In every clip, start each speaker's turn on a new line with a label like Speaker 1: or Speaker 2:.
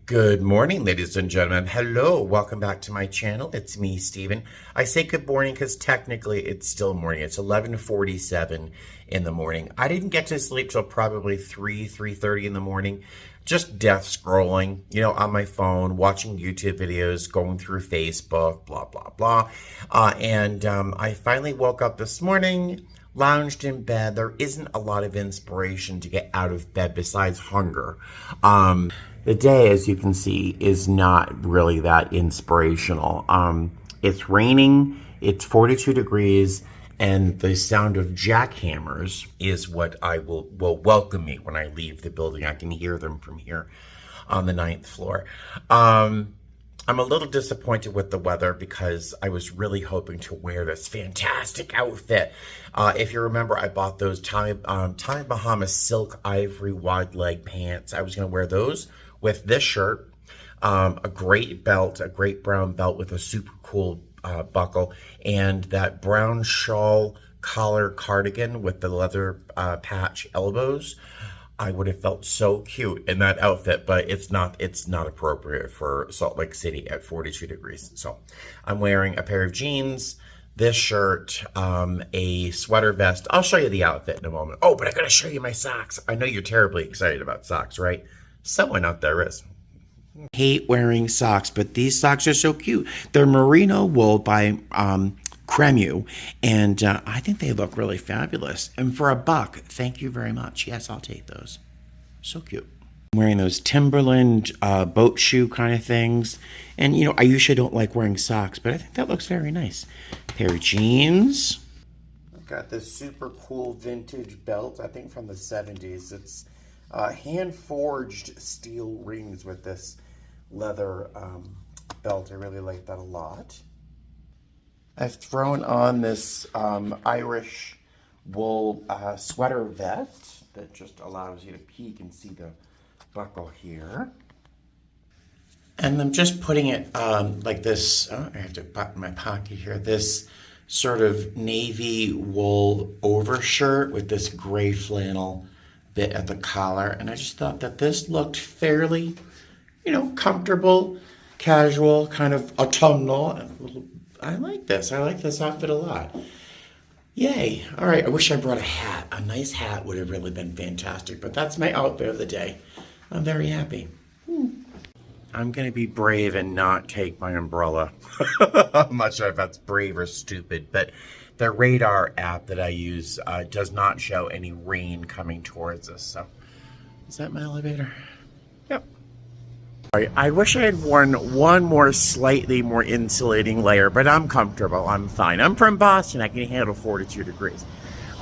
Speaker 1: Good morning, ladies and gentlemen. Hello, welcome back to my channel. It's me, Steven. I say good morning because technically it's still morning. It's 11:47 in the morning. I didn't get to sleep till probably 3:30 in the morning. Just death scrolling, on my phone, watching YouTube videos, going through Facebook, blah, blah, blah. I finally woke up this morning, lounged in bed. There isn't a lot of inspiration to get out of bed besides hunger. The day, as you can see, is not really that inspirational. It's raining, it's 42 degrees, and the sound of jackhammers is what will welcome me when I leave the building. I can hear them from here on the 9th floor. I'm a little disappointed with the weather because I was really hoping to wear this fantastic outfit. If you remember, I bought those Tommy Bahama silk ivory wide leg pants. I was going to wear those with this shirt, a great belt, a great brown belt with a super cool buckle, and that brown shawl collar cardigan with the leather patch elbows. I would have felt so cute in that outfit, but it's not appropriate for Salt Lake City at 42 degrees. So I'm wearing a pair of jeans, this shirt, a sweater vest. I'll show you the outfit in a moment. Oh, but I gotta show you my socks. I know you're terribly excited about socks, right? Someone out there is. I hate wearing socks, but these socks are so cute. They're merino wool by Cremu, and I think they look really fabulous. And for $1, thank you very much. Yes, I'll take those. So cute. I'm wearing those Timberland boat shoe kind of things. And, I usually don't like wearing socks, but I think that looks very nice. Pair of jeans. I've got this super cool vintage belt, I think from the 70s. It's hand-forged steel rings with this leather belt. I really like that a lot. I've thrown on this Irish wool sweater vest that just allows you to peek and see the buckle here. And I'm just putting it like this. Oh, I have to button my pocket here. This sort of navy wool overshirt with this gray flannel bit at the collar. And I just thought that this looked fairly, comfortable, casual, kind of autumnal. I like this. I like this outfit a lot. Yay. All right. I wish I brought a hat. A nice hat would have really been fantastic, but that's my outfit of the day. I'm very happy. I'm going to be brave and not take my umbrella. I'm not sure if that's brave or stupid, but the radar app that I use does not show any rain coming towards us. So, is that my elevator? Yep. I wish I had worn one more slightly more insulating layer, but I'm comfortable. I'm fine. I'm from Boston. I can handle 42 degrees.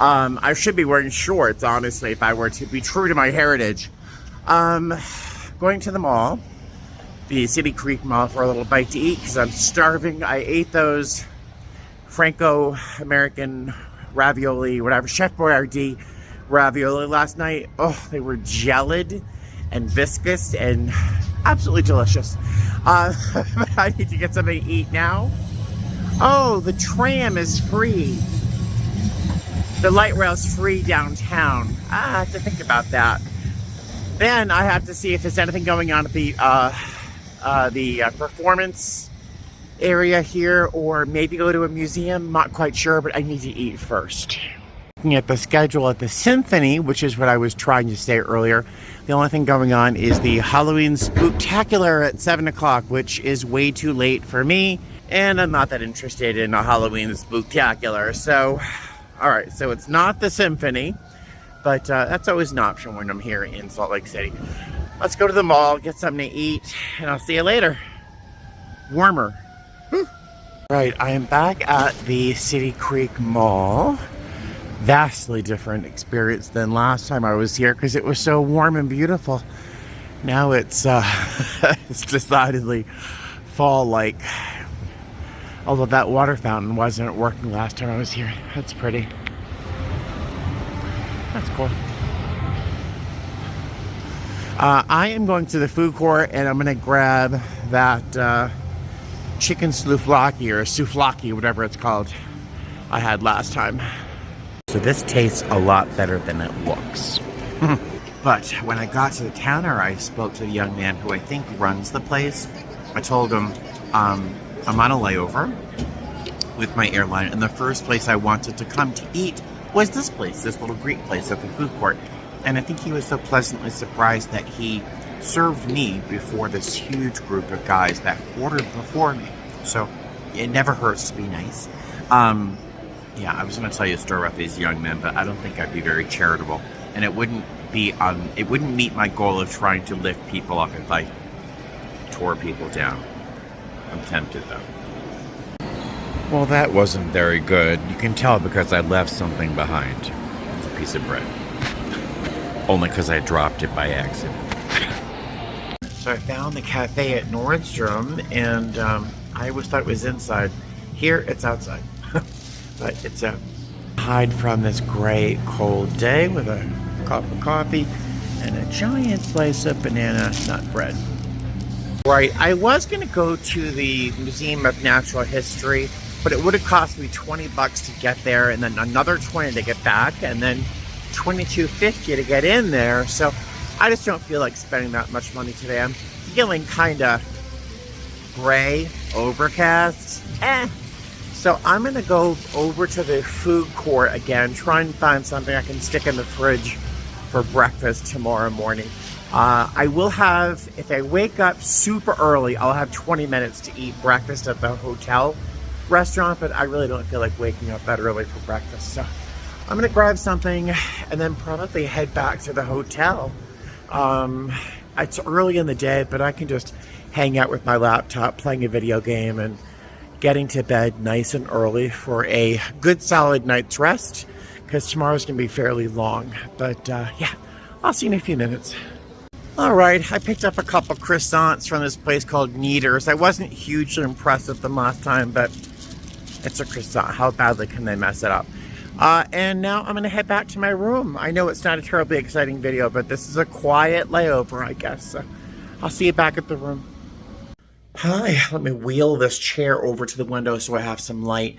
Speaker 1: I should be wearing shorts, honestly, if I were to be true to my heritage. Going to the mall, the City Creek Mall, for a little bite to eat because I'm starving. I ate those Franco-American ravioli, whatever, Chef Boyardee ravioli last night. Oh, they were gelid and viscous and absolutely delicious. But I need to get something to eat now. Oh, the tram is free. The light rail's free downtown. I have to think about that. Then I have to see if there's anything going on at the performance area here, or maybe go to a museum. Not quite sure, but I need to eat first. Looking at the schedule at the Symphony, which is what I was trying to say earlier, the only thing going on is the Halloween Spooktacular at 7 o'clock, which is way too late for me, and I'm not that interested in a Halloween Spooktacular. So, alright, so it's not the Symphony, but that's always an option when I'm here in Salt Lake City. Let's go to the mall, get something to eat, and I'll see you later. Warmer. Right, I am back at the City Creek Mall. Vastly different experience than last time I was here because it was so warm and beautiful. Now it's it's decidedly fall-like. Although that water fountain wasn't working last time I was here. That's pretty. That's cool. I am going to the food court and I'm going to grab that chicken souvlaki or souvlaki, whatever it's called, I had last time. So this tastes a lot better than it looks. But when I got to the counter, I spoke to the young man who I think runs the place. I told him I'm on a layover with my airline, and the first place I wanted to come to eat was this place, this little Greek place at the food court. And I think he was so pleasantly surprised that he served me before this huge group of guys that ordered before me. So it never hurts to be nice. Yeah, I was going to tell you a story about these young men, but I don't think I'd be very charitable, and it wouldn't meet my goal of trying to lift people up if I tore people down. I'm tempted though. Well, that wasn't very good. You can tell because I left something behind. It's a piece of bread. Only because I dropped it by accident. So I found the cafe at Nordstrom, and I always thought it was inside. Here, it's outside. But it's a hide from this gray, cold day with a cup of coffee and a giant slice of banana nut bread. Right, I was going to go to the Museum of Natural History, but it would have cost me $20 to get there, and then another $20 to get back, and then $22.50 to get in there. So I just don't feel like spending that much money today. I'm feeling kind of gray, overcast. So I'm going to go over to the food court again, try and find something I can stick in the fridge for breakfast tomorrow morning. I will have, if I wake up super early, I'll have 20 minutes to eat breakfast at the hotel restaurant, but I really don't feel like waking up that early for breakfast. So I'm going to grab something and then probably head back to the hotel. It's early in the day, but I can just hang out with my laptop, playing a video game, and getting to bed nice and early for a good solid night's rest, because tomorrow's going to be fairly long. But yeah, I'll see you in a few minutes. All right, I picked up a couple croissants from this place called Neaters. I wasn't hugely impressed with them last time, but it's a croissant. How badly can they mess it up? And now I'm going to head back to my room. I know it's not a terribly exciting video, but this is a quiet layover, I guess. So I'll see you back at the room. Hi, let me wheel this chair over to the window so I have some light.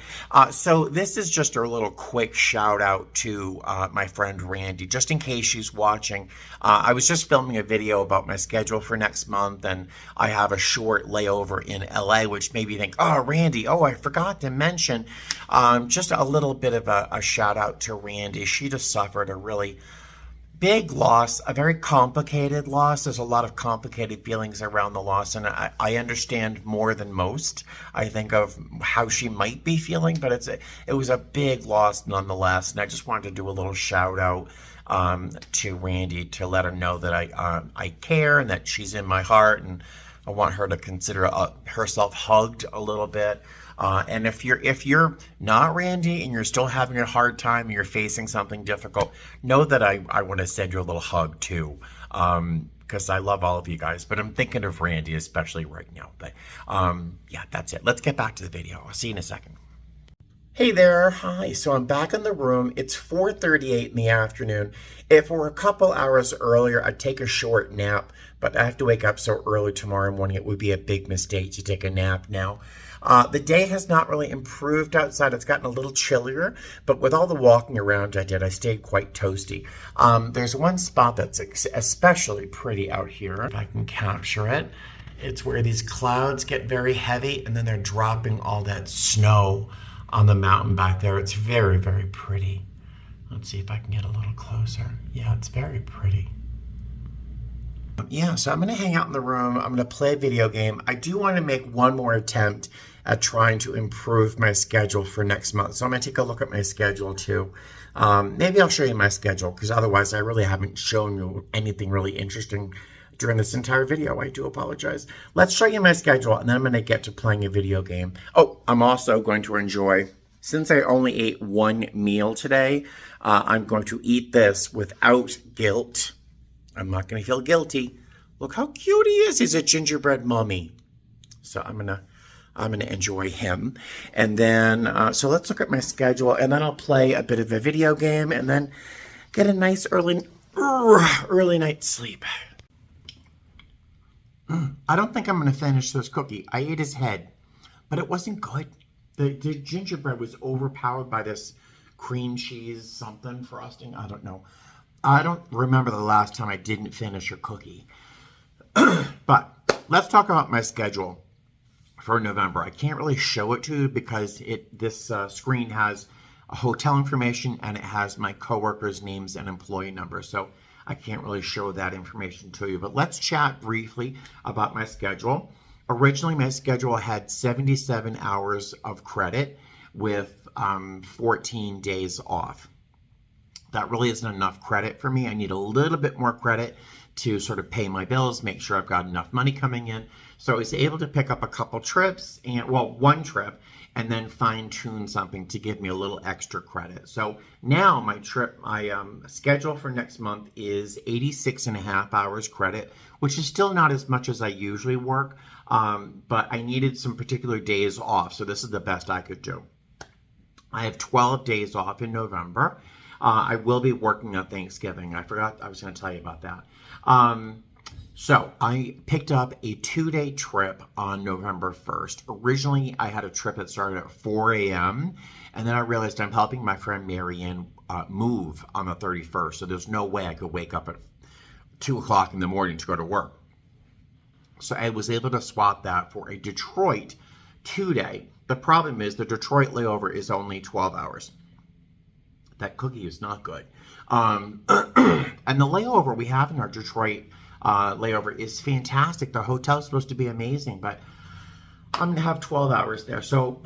Speaker 1: So this is just a little quick shout out to my friend Randy, just in case she's watching. I was just filming a video about my schedule for next month, and I have a short layover in LA, which made me think, oh, Randy, oh, I forgot to mention. Just a little bit of a shout out to Randy. She just suffered a really big loss, a very complicated loss. There's a lot of complicated feelings around the loss, and I understand more than most, I think, of how she might be feeling, but it was a big loss nonetheless, and I just wanted to do a little shout out to Randy to let her know that I care and that she's in my heart, and I want her to consider herself hugged a little bit. And if you're not Randy and you're still having a hard time and you're facing something difficult, know that I want to send you a little hug too, because I love all of you guys, but I'm thinking of Randy especially right now. But yeah, that's it. Let's get back to the video. I'll see you in a second. Hey there, hi. So I'm back in the room. It's 4:38 in the afternoon. If it were a couple hours earlier, I'd take a short nap, but I have to wake up so early tomorrow morning. It would be a big mistake to take a nap now. The day has not really improved outside. It's gotten a little chillier, but with all the walking around I did, I stayed quite toasty. There's one spot that's especially pretty out here, if I can capture it. It's where these clouds get very heavy, and then they're dropping all that snow on the mountain back there. It's very, very pretty. Let's see if I can get a little closer. Yeah, it's very pretty. Yeah, so I'm going to hang out in the room. I'm going to play a video game. I do want to make one more attempt at trying to improve my schedule for next month. So I'm going to take a look at my schedule too. Maybe I'll show you my schedule, because otherwise I really haven't shown you anything really interesting during this entire video. I do apologize. Let's show you my schedule, and then I'm going to get to playing a video game. Oh, I'm also going to enjoy, since I only ate one meal today, I'm going to eat this without guilt. I'm not going to feel guilty. Look how cute he is. He's a gingerbread mummy. So I'm gonna enjoy him. And then, so let's look at my schedule, and then I'll play a bit of a video game, and then get a nice early night's sleep. I don't think I'm gonna finish this cookie. I ate his head, but it wasn't good. The gingerbread was overpowered by this cream cheese something frosting. I don't know. I don't remember the last time I didn't finish a cookie. But let's talk about my schedule for November. I can't really show it to you because this screen has hotel information and it has my coworkers' names and employee numbers. So I can't really show that information to you. But let's chat briefly about my schedule. Originally, my schedule had 77 hours of credit with 14 days off. That really isn't enough credit for me. I need a little bit more credit to sort of pay my bills, make sure I've got enough money coming in. So I was able to pick up a couple trips, and well, one trip, and then fine tune something to give me a little extra credit. So now my schedule for next month is 86.5 hours credit, which is still not as much as I usually work, but I needed some particular days off. So this is the best I could do. I have 12 days off in November. I will be working on Thanksgiving. I forgot I was going to tell you about that. So I picked up a 2-day trip on November 1st. Originally, I had a trip that started at 4 a.m. And then I realized I'm helping my friend Marianne move on the 31st. So there's no way I could wake up at 2 o'clock in the morning to go to work. So I was able to swap that for a Detroit 2-day. The problem is the Detroit layover is only 12 hours. That cookie is not good. And the layover we have in our Detroit layover is fantastic. The hotel's supposed to be amazing, but I'm going to have 12 hours there. So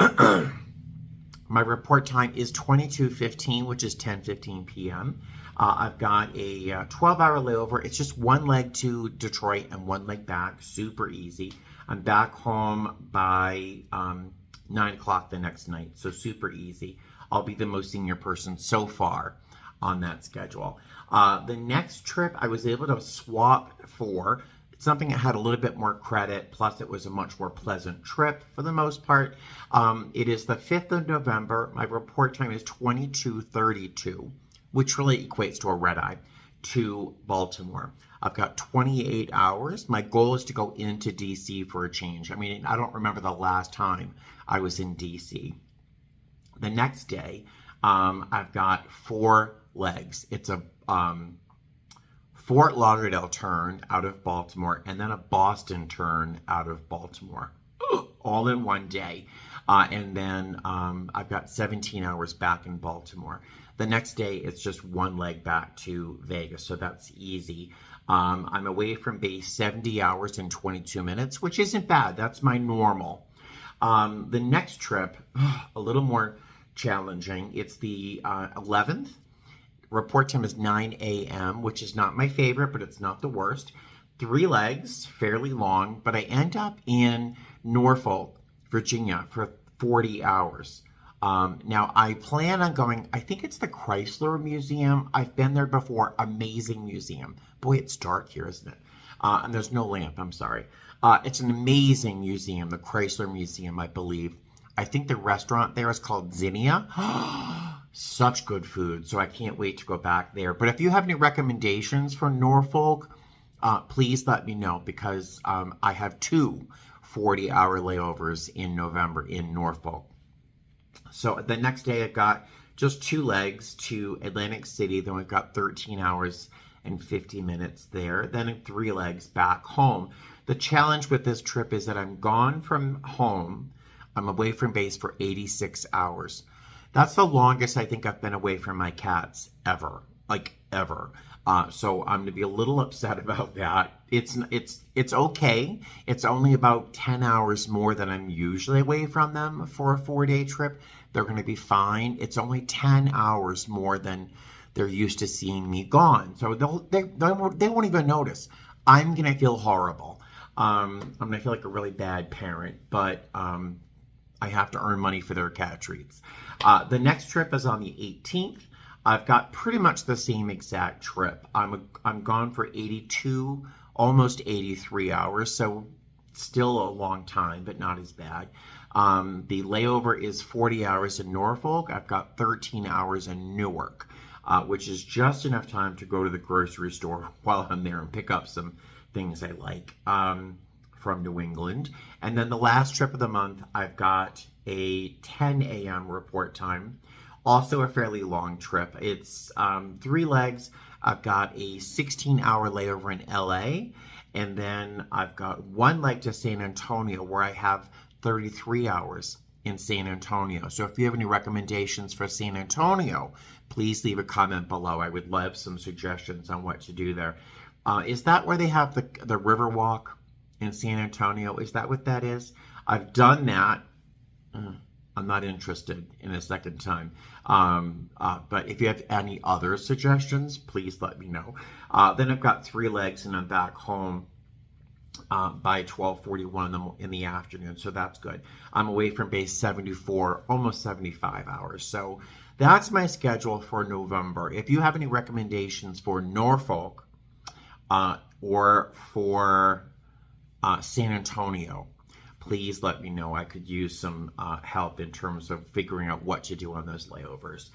Speaker 1: my report time is 22:15, which is 10:15 p.m. I've got a 12-hour layover. It's just one leg to Detroit and one leg back. Super easy. I'm back home by 9 o'clock the next night, so super easy. I'll be the most senior person so far on that schedule. The next trip I was able to swap for something that had a little bit more credit, plus it was a much more pleasant trip for the most part. It is the 5th of November. My report time is 22:32, which really equates to a red eye, to Baltimore. I've got 28 hours. My goal is to go into DC for a change. I mean, I don't remember the last time I was in DC. The next day, I've got 4 legs. It's a Fort Lauderdale turn out of Baltimore and then a Boston turn out of Baltimore, all in one day. And then I've got 17 hours back in Baltimore. The next day, it's just one leg back to Vegas, so that's easy. I'm away from base 70 hours and 22 minutes, which isn't bad. That's my normal. The next trip, a little more challenging. It's the 11th. Report time is 9 a.m., which is not my favorite, but it's not the worst. 3 legs, fairly long, but I end up in Norfolk, Virginia for 40 hours. Now, I plan on going, I think it's the Chrysler Museum. I've been there before. Amazing museum. Boy, it's dark here, isn't it? And there's no lamp, I'm sorry. It's an amazing museum, the Chrysler Museum, I believe. I think the restaurant there is called Zinnia. Such good food, so I can't wait to go back there. But if you have any recommendations for Norfolk, please let me know, because I have 2 40-hour layovers in November in Norfolk. So the next day I've got just 2 legs to Atlantic City. Then we've got 13 hours and 50 minutes there. Then 3 legs back home. The challenge with this trip is that I'm gone from home. I'm away from base for 86 hours. That's the longest I think I've been away from my cats ever, like ever. So I'm gonna be a little upset about that. It's okay. It's only about 10 hours more than I'm usually away from them for a 4-day trip. They're gonna be fine. It's only 10 hours more than they're used to seeing me gone. So they won't even notice. I'm gonna feel horrible. I'm gonna feel like a really bad parent, but I have to earn money for their cat treats. The next trip is on the 18th. I've got pretty much the same exact trip. I'm gone for 82, almost 83 hours, so still a long time, but not as bad. The layover is 40 hours in Norfolk. I've got 13 hours in Newark, which is just enough time to go to the grocery store while I'm there and pick up some things I like from New England. And then the last trip of the month, I've got a 10 a.m. report time. Also a fairly long trip. It's 3 legs. I've got a 16-hour layover in LA, and then I've got one leg to San Antonio where I have 33 hours in San Antonio. So if you have any recommendations for San Antonio, please leave a comment below. I would love some suggestions on what to do there. Is that where they have the river walk in San Antonio? Is that what that is? I've done that. I'm not interested in a second time. But if you have any other suggestions, please let me know. Then I've got 3 legs and I'm back home by 12:41 in the afternoon, so that's good. I'm away from base 74, almost 75 hours. So that's my schedule for November. If you have any recommendations for Norfolk or for San Antonio, please let me know. I could use some help in terms of figuring out what to do on those layovers.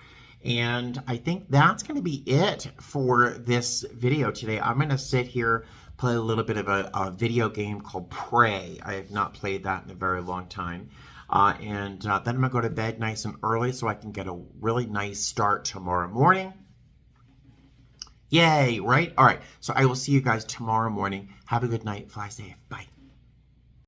Speaker 1: And I think that's going to be it for this video today. I'm going to sit here, play a little bit of a video game called Prey. I have not played that in a very long time. And then I'm going to go to bed nice and early so I can get a really nice start tomorrow morning. Yay, right? All right, so I will see you guys tomorrow morning. Have a good night. Fly safe. Bye.